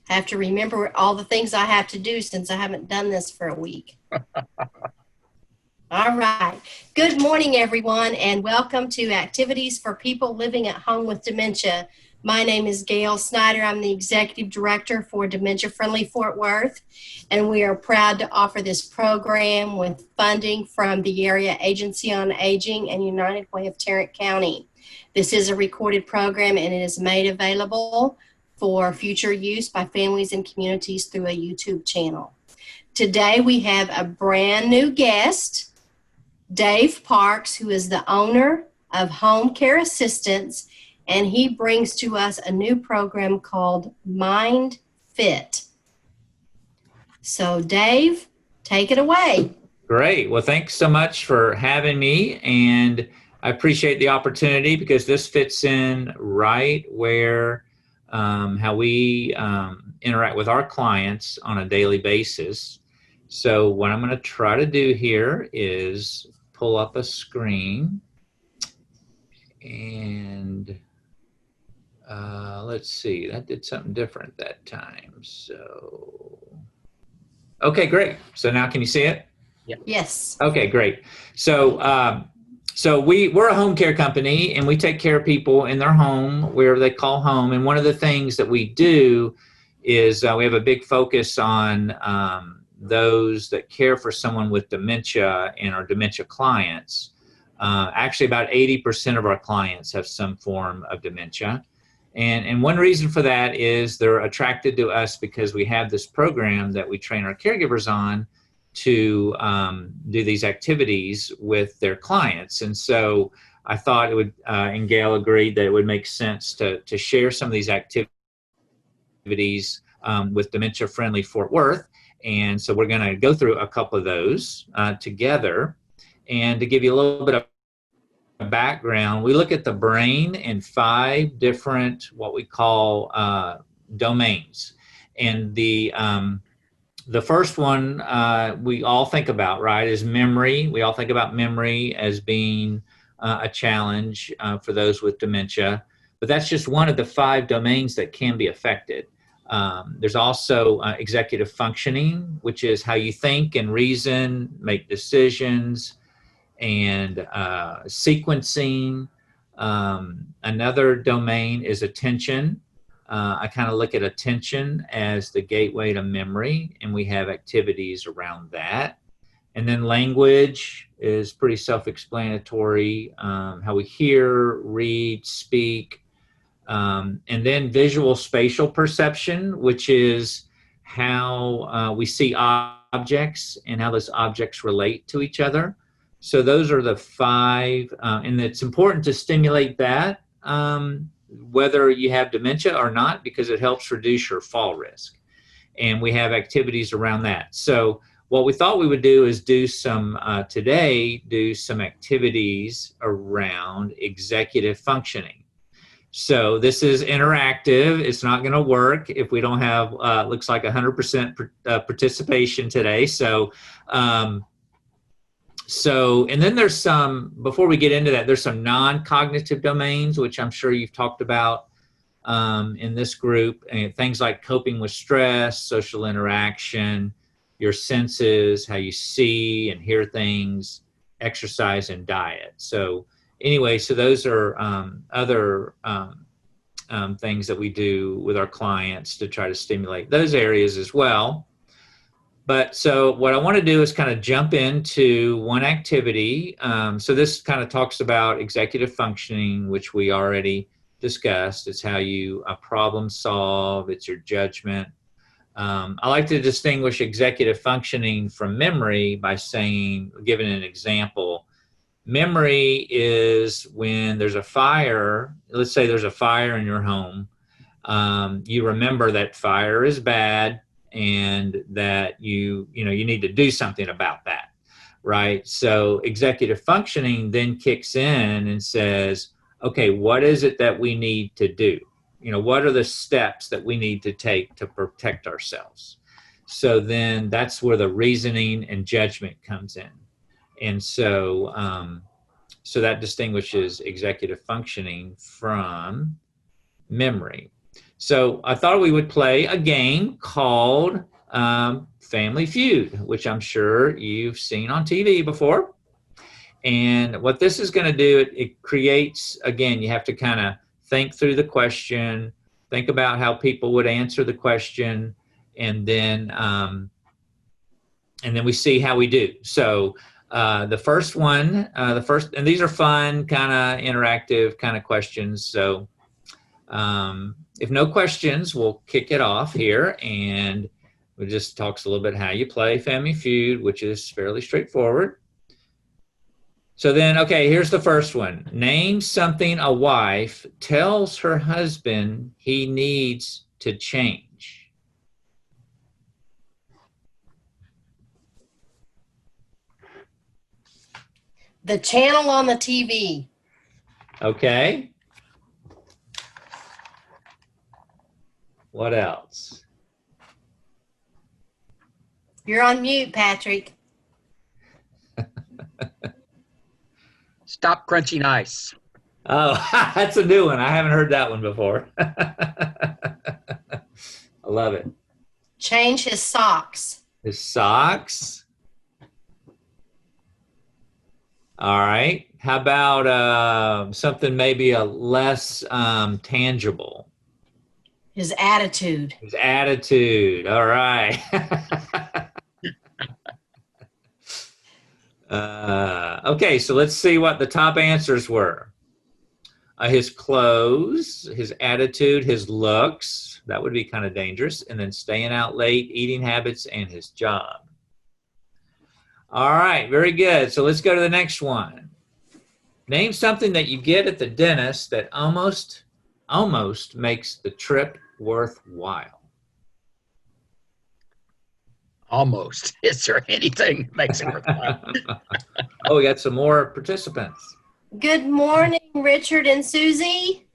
I have to remember all the things I have to do since I haven't done this for a week. All right. Good morning, everyone, and welcome to Activities for People Living at Home with Dementia. My name is Gail Snyder. I'm the Executive Director for Dementia Friendly Fort Worth, and we are proud to offer this program with funding from the Area Agency on Aging and United Way of Tarrant County. This is a recorded program, and it is made available for future use by families and communities through a YouTube channel. Today, we have a brand new guest, Dave Parks, who is the owner of Home Care Assistance, and he brings to us a new program called Mind Fit. So Dave, take it away. Great. Well, thanks so much for having me, and I appreciate the opportunity because this fits in right where how we interact with our clients on a daily basis. So what I'm going to try to do here is pull up a screen, and let's see, that did something different that time. So, okay, great. So now can you see it? Yep. Yes. Okay, great. So, we're a home care company, and we take care of people in their home, wherever they call home. And one of the things that we do is we have a big focus on those that care for someone with dementia and our dementia clients. Actually, about 80% of our clients have some form of dementia. And one reason for that is they're attracted to us because we have this program that we train our caregivers on to do these activities with their clients. And so I thought it would, and Gail agreed that it would make sense to share some of these activities with Dementia Friendly Fort Worth. And so we're going to go through a couple of those together. And to give you a little bit of background, we look at the brain in 5 different, what we call domains. And the first one we all think about, right, is memory. We all think about memory as being a challenge for those with dementia. But that's just one of the 5 domains that can be affected. There's also executive functioning, which is how you think and reason, make decisions, and sequencing. Another domain is attention. I kind of look at attention as the gateway to memory, and we have activities around that. And then language is pretty self-explanatory, how we hear, read, speak. And then visual spatial perception, which is how we see objects and how those objects relate to each other. So those are the 5, and it's important to stimulate that, whether you have dementia or not, because it helps reduce your fall risk. And we have activities around that. So what we thought we would do is do some activities around executive functioning. So this is interactive. It's not going to work if we don't have, looks like 100% participation today. So, and then there's some, before we get into that, there's some non-cognitive domains, which I'm sure you've talked about in this group, and things like coping with stress, social interaction, your senses, how you see and hear things, exercise, and diet. So anyway, so those are other things that we do with our clients to try to stimulate those areas as well. But so what I want to do is kind of jump into one activity. So this kind of talks about executive functioning, which we already discussed. It's how you problem solve. It's your judgment. I like to distinguish executive functioning from memory by saying, giving an example. Memory is when there's a fire. Let's say there's a fire in your home. You remember that fire is bad, and that you need to do something about that, right? So executive functioning then kicks in and says, okay, what is it that we need to do? What are the steps that we need to take to protect ourselves? So then that's where the reasoning and judgment comes in. And so that distinguishes executive functioning from memory. So I thought we would play a game called Family Feud, which I'm sure you've seen on TV before. And what this is going to do, it creates, again, you have to kind of think through the question, think about how people would answer the question, and then we see how we do. So the first one, and these are fun, kind of interactive kind of questions. So if no questions, we'll kick it off here, and it just talks a little bit how you play Family Feud, which is fairly straightforward. So then, okay, here's the first one. Name something a wife tells her husband he needs to change. The channel on the TV. Okay. What else? You're on mute, Patrick. Stop crunching ice. Oh, that's a new one. I haven't heard that one before. I love it. Change his socks. His socks. All right. How about something maybe a less tangible? His attitude. His attitude. All right. Okay, so let's see what the top answers were. His clothes, his attitude, his looks. That would be kind of dangerous. And then staying out late, eating habits, and his job. All right, very good. So let's go to the next one. Name something that you get at the dentist that almost makes the trip worthwhile. Almost. Is there anything that makes it worthwhile? Oh, we got some more participants. Good morning, Richard and Susie.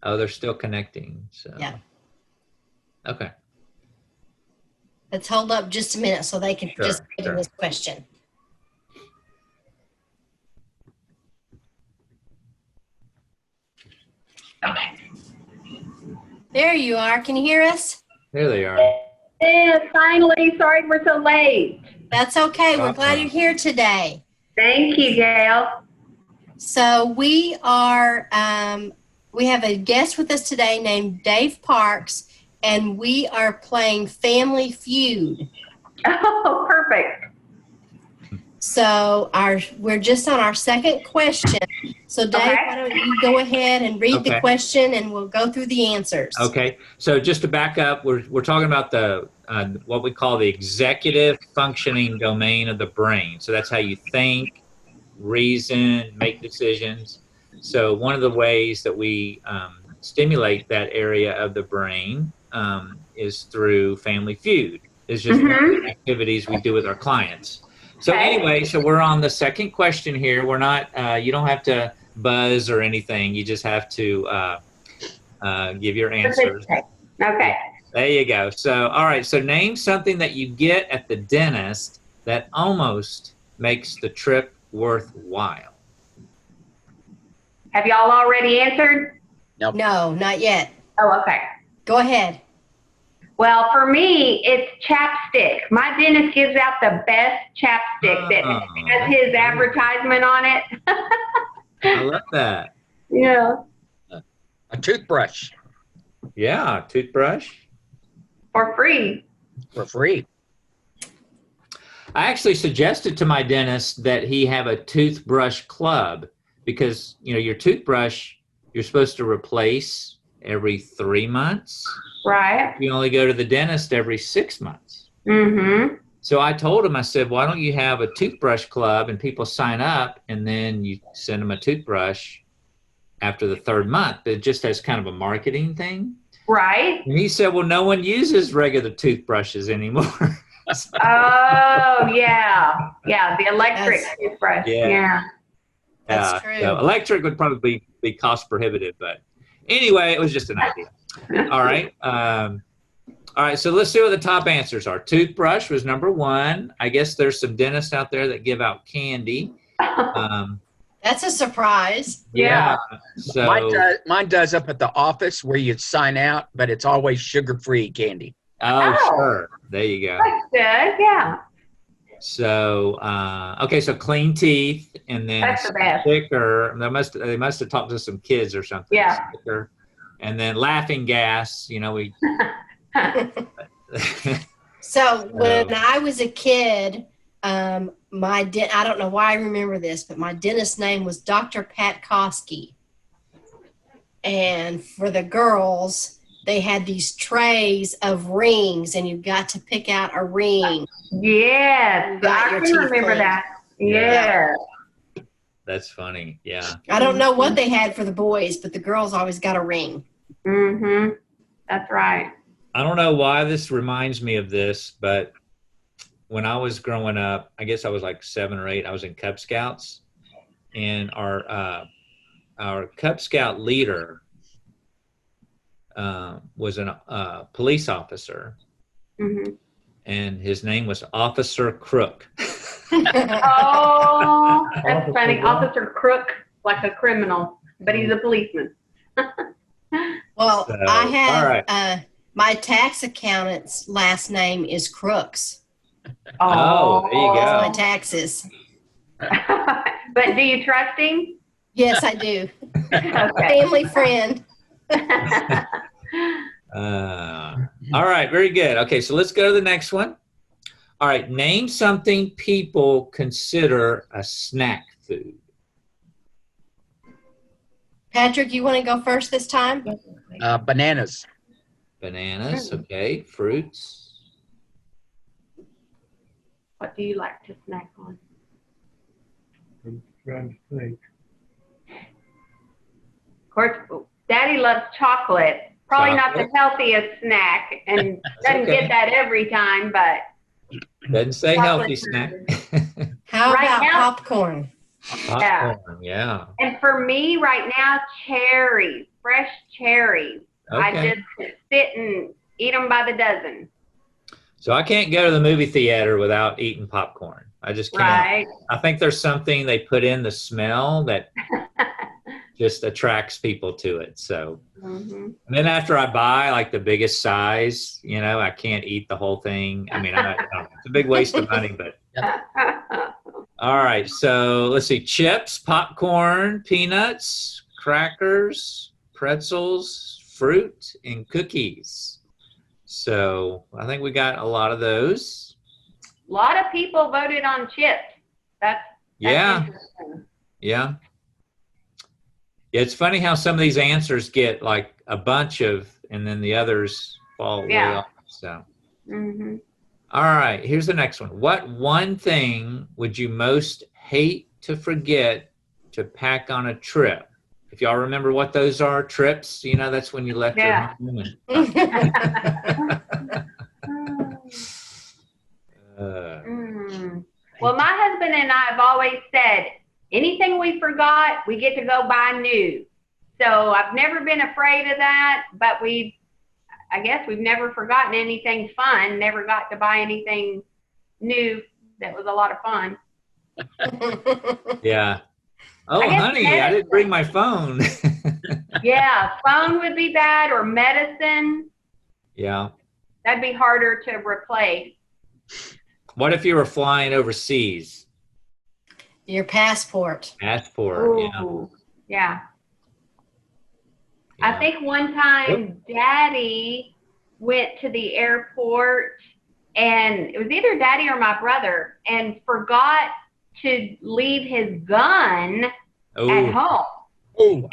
Oh, they're still connecting. So Yeah. Okay. Let's hold up just a minute so they can Sure, participate sure. in this question. There you are. Can you hear us? There they are. Yes, finally. Sorry we're so late. That's okay. We're glad you're here today. Thank you, Gail. So we are, we have a guest with us today named Dave Parks, and we are playing Family Feud. Oh, perfect. So we're just on our second question. So Dave, Okay. why don't you go ahead and read the Okay. question, and we'll go through the answers. Okay. So just to back up, we're talking about the what we call the executive functioning domain of the brain. So that's how you think, reason, make decisions. So one of the ways that we stimulate that area of the brain is through Family Feud. It's just one of the activities we do with our clients. So Okay. anyway, so we're on the second question here. We're not, you don't have to buzz or anything. You just have to give your answers. Okay. There you go. So, all right. So name something that you get at the dentist that almost makes the trip worthwhile. Have y'all already answered? No, not yet. Oh, okay. Go ahead. Well, for me, it's chapstick. My dentist gives out the best chapstick that has his advertisement on it. I love that. Yeah. A toothbrush Yeah. Toothbrush. For free. for free. I actually suggested to my dentist that he have a toothbrush club because, you know, your toothbrush, you're supposed to replace every 3 months. Right. You only go to the dentist every 6 months. Mm-hmm. So I told him, I said, why don't you have a toothbrush club and people sign up and then you send them a toothbrush after the 3rd month. It just has kind of a marketing thing. Right. And he said, well, no one uses regular toothbrushes anymore. Oh, yeah. Yeah, the electric That's- toothbrush. Yeah. Yeah. That's true. So electric would probably be cost prohibitive, but anyway, it was just an idea. All right. All right, so let's see what the top answers are. Toothbrush was number 1. I guess there's some dentists out there that give out candy. That's a surprise. Yeah. So Mine does up at the office where you sign out, but it's always sugar-free candy. oh, Oh. sure. There you go. That's good. Yeah. So okay, so clean teeth, and then That's the best. sticker. They must have talked to some kids or something. Yeah. Sticker. And then laughing gas. You know, we. So when I was a kid, I don't know why I remember this, but my dentist's name was Dr. Pat Kosky. And for the girls, they had these trays of rings, and you got to pick out a ring. Yes, Got I your can teeth remember cleaned. that. Yeah. That's funny. Yeah. I don't know what they had for the boys, but the girls always got a ring. Mhm. That's right. I don't know why this reminds me of this, but when I was growing up, I guess I was like 7 or 8. I was in Cub Scouts, and our Cub Scout leader was a police officer, Mhm. and his name was Officer Crook. Oh, that's funny. Officer Crook, like a criminal, but he's a policeman. Well, So, I have all right. my tax accountant's last name is Crooks. Oh, there you That's my go. taxes. But do you trust him? Yes, I do. Okay. Family friend. All right, very good. Okay, so let's go to the next one. All right, name something people consider a snack food. Patrick, you want to go first this time? Bananas. Bananas, okay. Fruits. What do you like to snack on? I'm trying to think. Of course, Daddy loves chocolate. Probably not the Chocolate. healthiest snack, and doesn't okay. get that every time, but Doesn't say healthy Chocolate. snack. How Right about now- popcorn? Popcorn, yeah. And for me right now, cherries, fresh cherries. I Okay. just sit and eat them by the dozen. So I can't go to the movie theater without eating popcorn. I just can't. Right. I think there's something they put in the smell that just attracts people to it. So, Mm-hmm. and then after I buy like the biggest size, you know, I can't eat the whole thing. I mean, it's a big waste of money, but all right. So let's see: chips, popcorn, peanuts, crackers, pretzels, fruit, and cookies. So I think we got a lot of those. A lot of people voted on chips. That's Yeah, interesting. yeah. Yeah, it's funny how some of these answers get like a bunch of, and then the others fall way Yeah. off. So, Mm-hmm. all right, here's the next one. What one thing would you most hate to forget to pack on a trip? If y'all remember what those are, trips, you know, that's when you left Yeah. your home. And, Well, my husband and I have always said, anything we forgot, we get to go buy new. So I've never been afraid of that, but I guess we've never forgotten anything fun, never got to buy anything new that was a lot of fun. yeah. Oh, I guess honey, I didn't bring my phone. Yeah, phone would be bad, or medicine. Yeah. That'd be harder to replace. What if you were flying overseas? Your passport. Passport, yeah. Ooh, yeah. Yeah. I think one time Daddy went to the airport, and it was either Daddy or my brother, and forgot to leave his gun Oh, at home. Oh,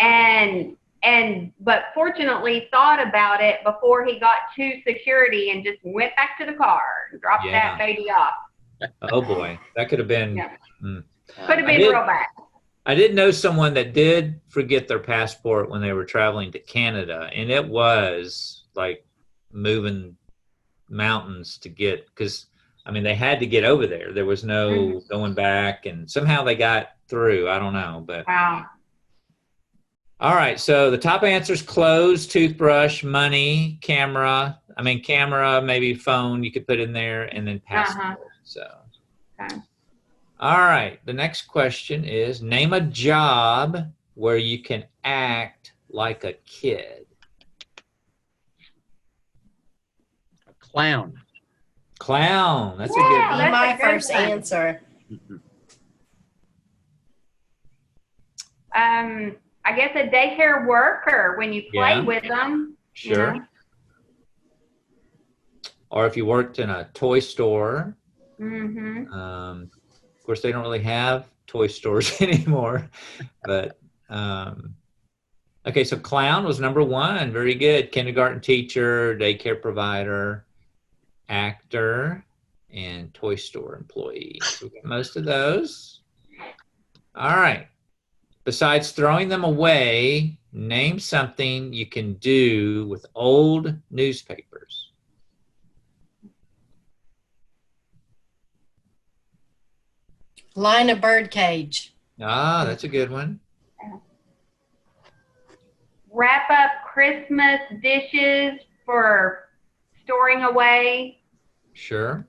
But fortunately thought about it before he got to security and just went back to the car and dropped Yeah. that baby off. oh boy, that could have been. Yeah. Mm. Could have I been did- real bad. I did know someone that did forget their passport when they were traveling to Canada, and it was like moving mountains to get, because I mean they had to get over there. There was no going back, and somehow they got through. I don't know, but Wow. all right. So the top answers: clothes, toothbrush, money, camera. I mean, camera, maybe phone you could put in there, and then passport. So. Okay. All right. The next question is, name a job where you can act like a kid. A clown. Clown. That's a Yeah, good Be one. that's my a good first one. answer. I guess a daycare worker when you play Yeah. with them. Sure. You know? Or if you worked in a toy store. Mm-hmm. Of course, they don't really have toy stores anymore. But okay, so clown was number one. Very good. Kindergarten teacher, daycare provider, actor, and toy store employee. So we got most of those. All right. Besides throwing them away, name something you can do with old newspapers. Line a bird cage. Ah, that's a good one. Wrap up Christmas dishes for storing away. Sure.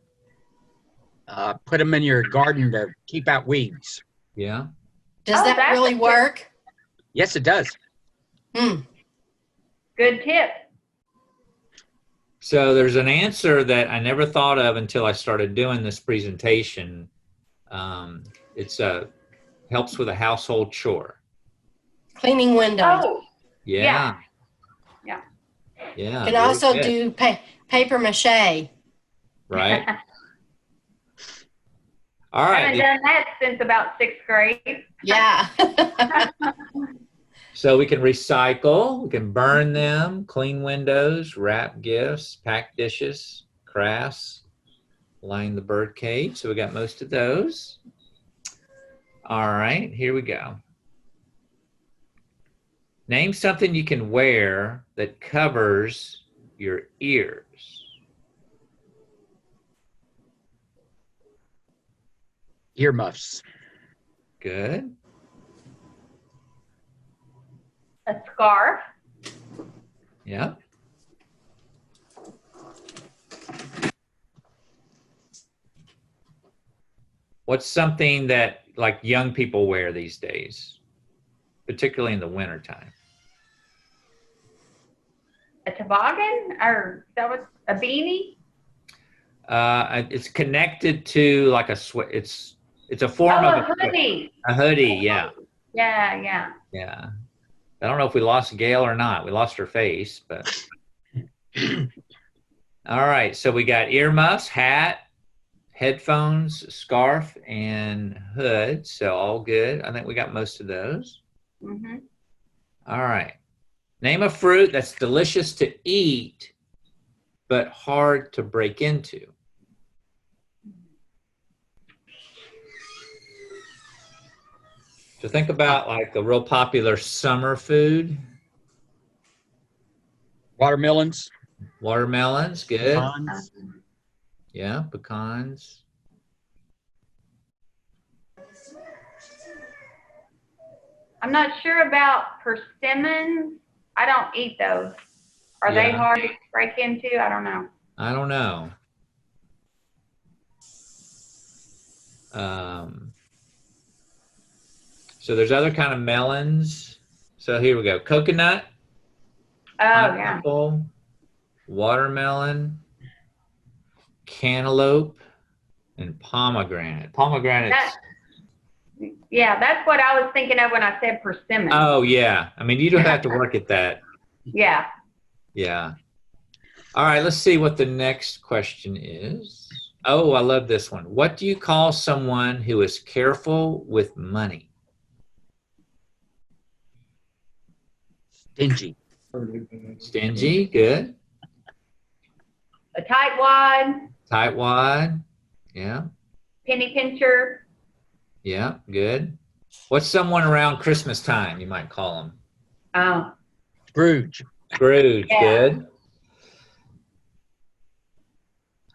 Put them in your garden to keep out weeds. Yeah. Does Oh, that that's really a good- work? Yes, it does. Hmm. Good tip. So there's an answer that I never thought of until I started doing this presentation. It's helps with a household chore. Cleaning windows. Oh, Yeah. Yeah. Yeah. Can very also good. do paper mache. Right. All I right. haven't done that since about 6th grade. Yeah. So we can recycle, we can burn them, clean windows, wrap gifts, pack dishes, crafts, line the bird cage. So we got most of those. All right, here we go. Name something you can wear that covers your ears. Earmuffs. Good. A scarf. Yeah. What's something that like young people wear these days, particularly in the wintertime? A toboggan? Or is that what, a beanie? It's connected to like it's a form Oh, of a hoodie. a hoodie. Yeah. Yeah, yeah. Yeah. I don't know if we lost Gail or not. We lost her face, but. All right. So we got earmuffs, hat, headphones, scarf, and hood. So all good. I think we got most of those. Mm-hmm. All right. Name a fruit that's delicious to eat, but hard to break into. So think about like a real popular summer food. Watermelons. Watermelons, good. Pecans. Yeah, pecans. I'm not sure about persimmons. I don't eat those. Are they Yeah. hard to break into? I don't know. I don't know. So there's other kind of melons. So here we go. Coconut, Oh, yeah. pineapple, watermelon, cantaloupe, and pomegranate. Pomegranates. Yeah, that's what I was thinking of when I said persimmon. Oh, yeah. I mean, you don't have to work at that. Yeah. Yeah. All right, let's see what the next question is. Oh, I love this one. What do you call someone who is careful with money? Stingy. Stingy, good. A tightwad, Tightwad, yeah, penny pincher. yeah, good. What's someone around Christmas time you might call them? Oh, Scrooge. Scrooge, Yeah. good.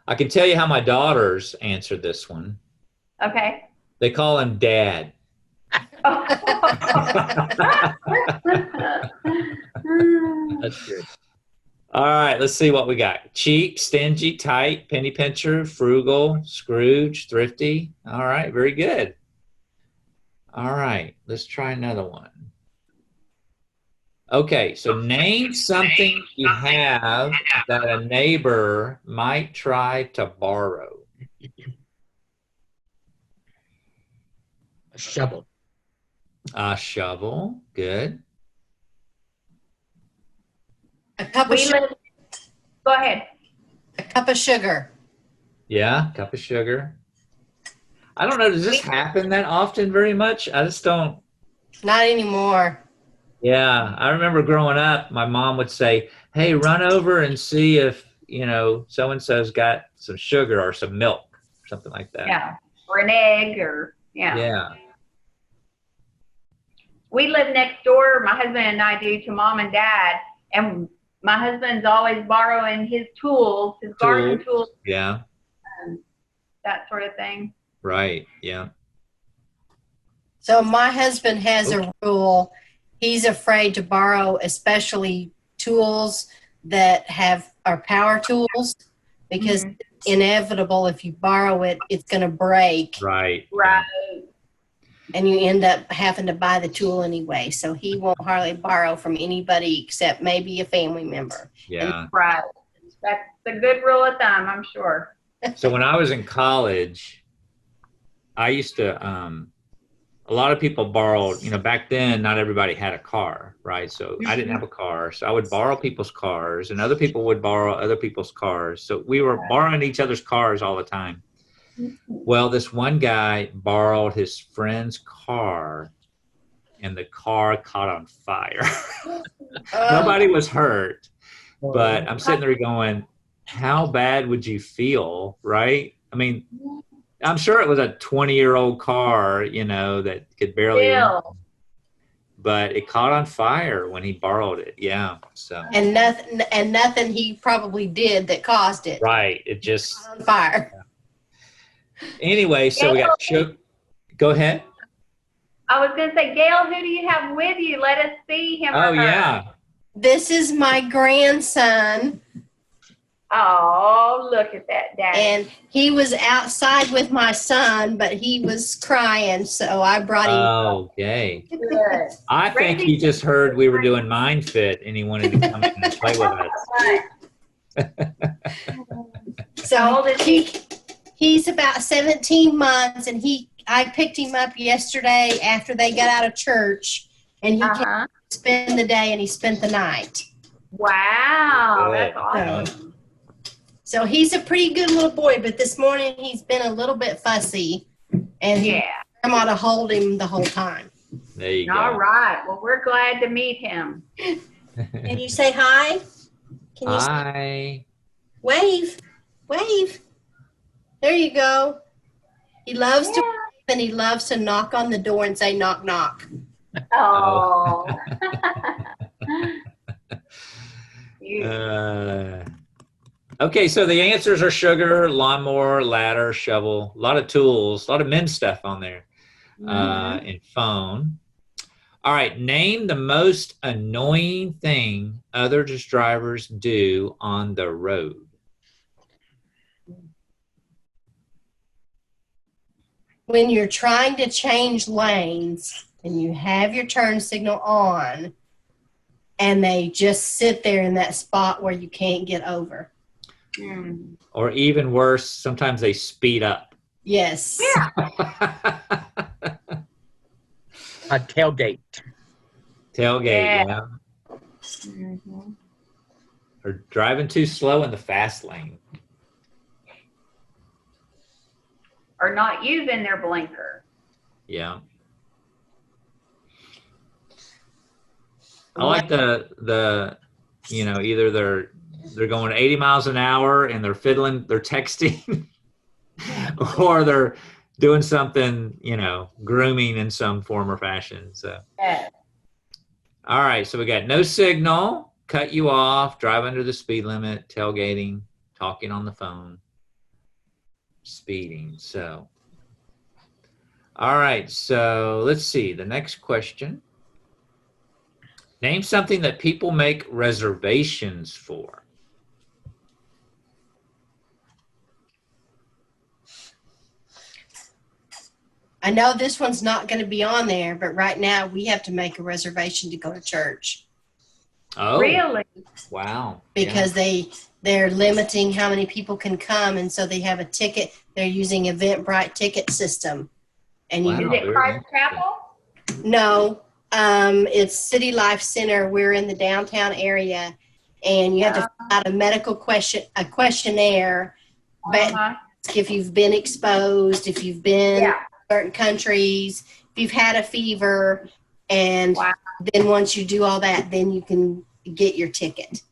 I can tell you how my daughters answered this one. okay. They call him Dad. That's good. All right, let's see what we got. Cheap, stingy, tight, penny pincher, frugal, Scrooge, thrifty. All right, very good. All right, let's try another one. Okay, so name something you have that a neighbor might try to borrow. A shovel. A shovel, good. A cup of We sugar. live, go ahead. A cup of sugar. Yeah, cup of sugar. I don't know, does this happen that often very much? I just don't. Not anymore. Yeah, I remember growing up, my mom would say, "Hey, run over and see if, so and so's got some sugar or some milk," or something like that. Yeah. Or an egg or, yeah. Yeah. We live next door, my husband and I do, to mom and dad. And my husband's always borrowing his tools, his garden tools, Yeah. that sort of thing. Right. Yeah. So my husband has a rule. He's afraid to borrow, especially tools that are power tools, because it's inevitable if you borrow it, it's going to break. Right. Right. And you end up having to buy the tool anyway. So he won't hardly borrow from anybody except maybe a family member. Yeah. Right. That's a good rule of thumb, I'm sure. So when I was in college, I used to, a lot of people borrowed, back then, not everybody had a car, right? So I didn't have a car. So I would borrow people's cars and other people would borrow other people's cars. So we were borrowing each other's cars all the time. Well, this one guy borrowed his friend's car and the car caught on fire. Nobody was hurt, but I'm sitting there going, how bad would you feel, right? I mean, I'm sure it was a 20-year-old car, that could barely run, but it caught on fire when he borrowed it. Yeah. So. And nothing he probably did that caused it. Right. It just on fire. Yeah. Anyway, so we got Go ahead. I was going to say, Gail, who do you have with you? Let us see him. Oh, yeah. This is my grandson. Oh, look at that, Dad. And he was outside with my son, but he was crying, so I brought him. Okay. Good. I think he just heard we were doing Mind Fit and he wanted to come in and play with us. So he's about 17 months, and I picked him up yesterday after they got out of church, and he came to spend the day, and he spent the night. Wow, that's awesome. So he's a pretty good little boy, but this morning he's been a little bit fussy, and I'm going to hold him the whole time. There you go. All right. Well, we're glad to meet him. Can you say hi? Can you hi. Wave. Wave. There you go. He loves to wave, and he loves to knock on the door and say, knock, knock. Oh. Okay, so the answers are sugar, lawnmower, ladder, shovel, a lot of tools, a lot of men's stuff on there, and phone. All right, name the most annoying thing other drivers do on the road. When you're trying to change lanes and you have your turn signal on, and they just sit there in that spot where you can't get over. Or even worse, sometimes they speed up. Yes. Yeah. A tailgate. Tailgate, yeah. Or driving too slow in the fast lane. Or not using their blinker. Yeah. I like the either they're going 80 miles an hour and they're fiddling, they're texting, or they're doing something, grooming in some form or fashion. So, all right. So we got no signal, cut you off, drive under the speed limit, tailgating, talking on the phone, speeding. So, all right. So let's see the next question. Name something that people make reservations for. I know this one's not going to be on there, but right now we have to make a reservation to go to church Oh, Really? wow. because they're limiting how many people can come, and so they have a ticket. They're using Eventbrite ticket system, and Wow. Is you it very Christ interesting. Chapel? no, it's City Life Center. We're in the downtown area, and you have to fill out a medical questionnaire, but Uh-huh. if you've been exposed, if you've been Yeah. to certain countries, if you've had a fever, and Wow. then once you do all that, then you can get your ticket.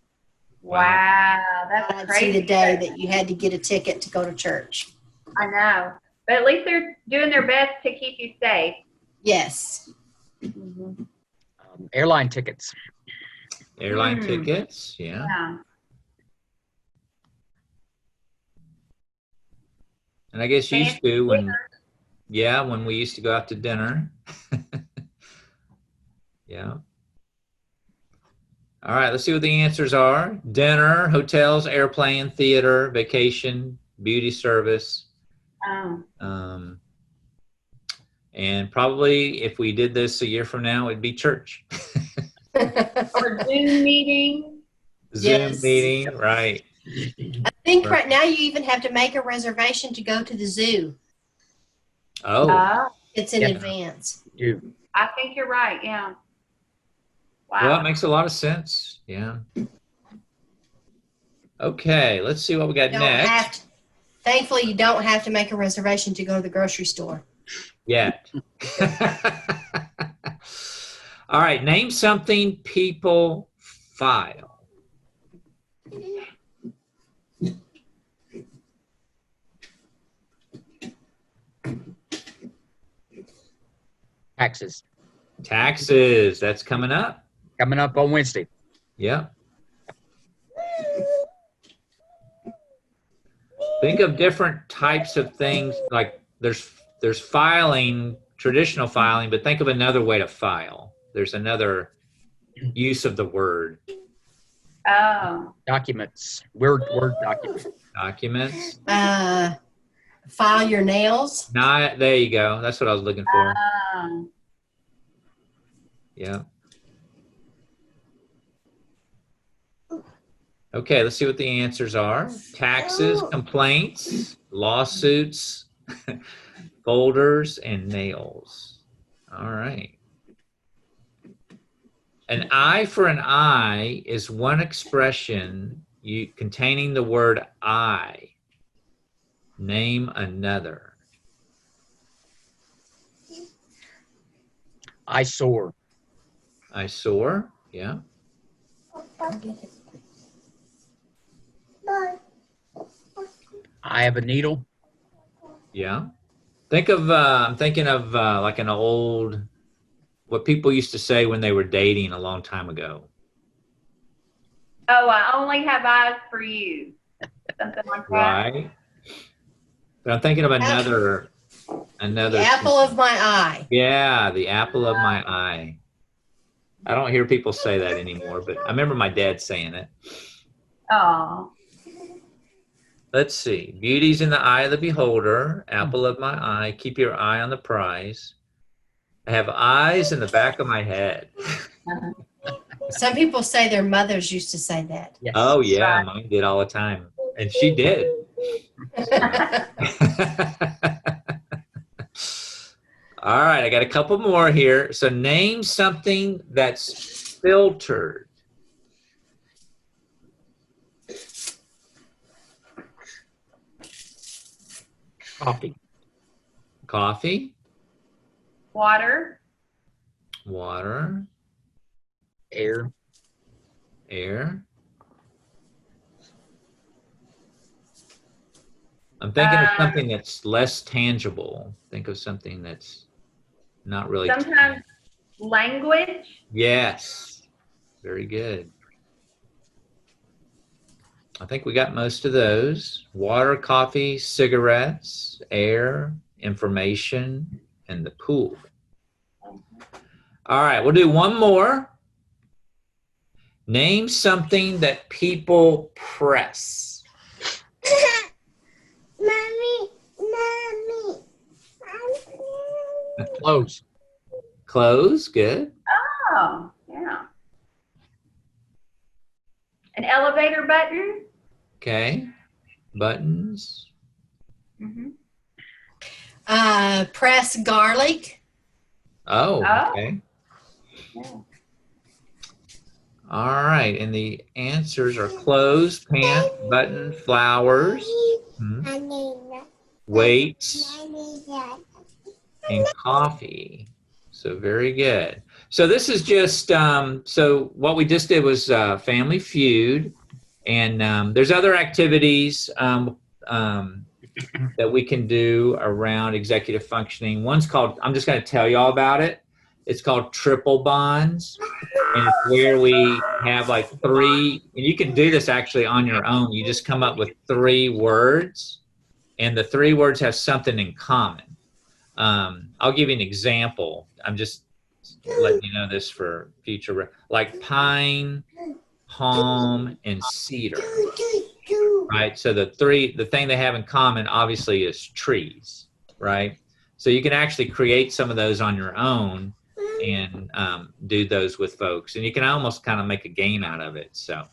Wow. I That's don't crazy. see the day that you had to get a ticket to go to church. I know. But at least they're doing their best to keep you safe. Yes. Airline tickets. Airline Hmm. tickets, yeah. Yeah. And I guess used Fancy to when we used to go out to dinner. Yeah. All right, let's see what the answers are. Dinner, hotels, airplane, theater, vacation, beauty service. Oh. And probably if we did this a year from now, it'd be church. Or Zoom meeting. Zoom Yes. meeting, right. I think right now you even have to make a reservation to go to the zoo. Oh, It's in Yeah. advance. Dude. I think you're right. Yeah. Wow. well, it makes a lot of sense. Yeah. Okay, let's see what we got You don't next. have to, thankfully, you don't have to make a reservation to go to the grocery store. Yet. All right, name something people file. Taxes. Taxes, that's coming up. Coming up on Wednesday. Yep. Think of different types of things, like there's filing, traditional filing, but think of another way to file. There's another use of the word. Oh. Documents. Word documents. Documents. File your nails. There you go. That's what I was looking for. Oh. Yeah. Okay, let's see what the answers are. Taxes, complaints, lawsuits, folders, and nails. All right. An eye for an eye is one expression containing the word I. Name another. Eyesore. Eyesore, yeah. I have a needle. Yeah. Think of, I'm thinking of like an old, what people used to say when they were dating a long time ago. Oh, I only have eyes for you. Something like that. Right. But I'm thinking of another. The apple of my eye. Yeah, the apple of my eye. I don't hear people say that anymore, but I remember my dad saying it. Oh. Let's see. Beauty's in the eye of the beholder. Apple of my eye. Keep your eye on the prize. I have eyes in the back of my head. Some people say their mothers used to say that. Yes. Oh, yeah. Mine did all the time. And she did. All right. I got a couple more here. So name something that's filtered. Coffee. Coffee. Water. Water. Air. Air. I'm thinking of something that's less tangible. Think of something that's not really. Sometimes language. Yes. Very good. I think we got most of those. Water, coffee, cigarettes, air, information, and the pool. All right, we'll do one more. Name something that people press. Mommy. Close. Clothes, good. Oh, yeah. An elevator button. Okay. Buttons. Mm-hmm. Press garlic. Oh, Oh. okay. Yeah. All right. And the answers are clothes, pants, button, flowers, weights, and coffee. So very good. So this is just, so what we just did was Family Feud. And there's other activities that we can do around executive functioning. One's called, I'm just going to tell you all about it. It's called triple bonds. And it's where we have like 3, and you can do this actually on your own. You just come up with 3 words, and the 3 words have something in common. I'll give you an example. I'm just letting you know this for future, like pine, palm, and cedar. Right, so the thing they have in common obviously is trees, right? So you can actually create some of those on your own and do those with folks, and you can almost kind of make a game out of it. So,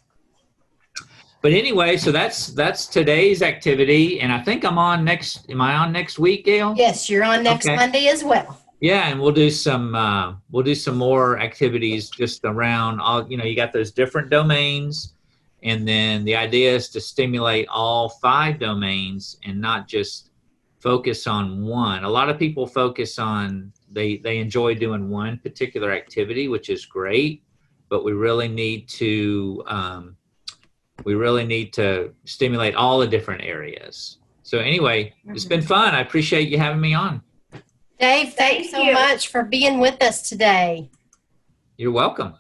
but anyway, so that's today's activity, and I think I'm on next. Am I on next week, Gail? Yes, you're on next Okay. Monday as well. Yeah, and we'll do some more activities just around all. You got those different domains. And then the idea is to stimulate all 5 domains and not just focus on one. A lot of people focus on, they enjoy doing one particular activity, which is great, but we really need to stimulate all the different areas. So anyway, it's been fun. I appreciate you having me on. Dave, thanks so much for being with us today. You're welcome.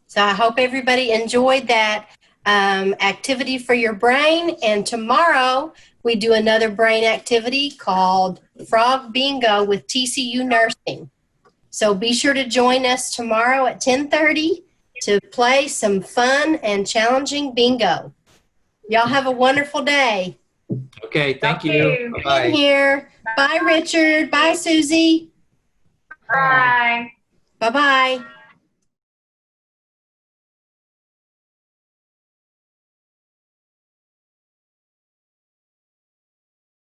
So I hope everybody enjoyed that activity for your brain. And tomorrow we do another brain activity called Frog Bingo with TCU Nursing. So be sure to join us tomorrow at 10:30 to play some fun and challenging bingo. Y'all have a wonderful day. Okay, thank you. you. Bye-bye. In here. Bye, Richard. Bye, Susie. Bye. Bye-bye.